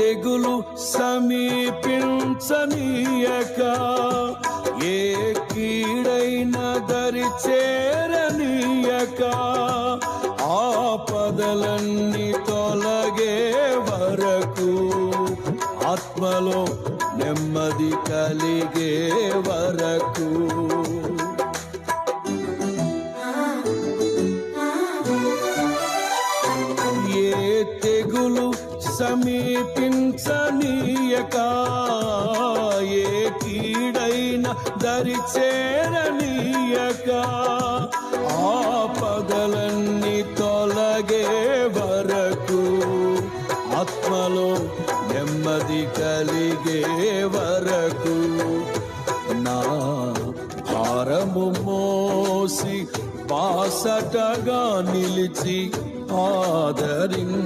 తెగులు సమీపించనీయక, ఏ కీడైన దరి చేరనీయక, ఆపదలన్నీ తొలగే వరకు, ఆత్మలో నెమ్మది కలిగే వరకు, ఏ తెగులు సమీపించనీయక, ఏ కీడైన దరి చేరనీయక, ఆపదలన్నీ తొలగే వరకు, ఆత్మలో నెమ్మది కలిగే వరకు, నా భారము మోసి బాసటగా నిలిచి ఆదరించితివి.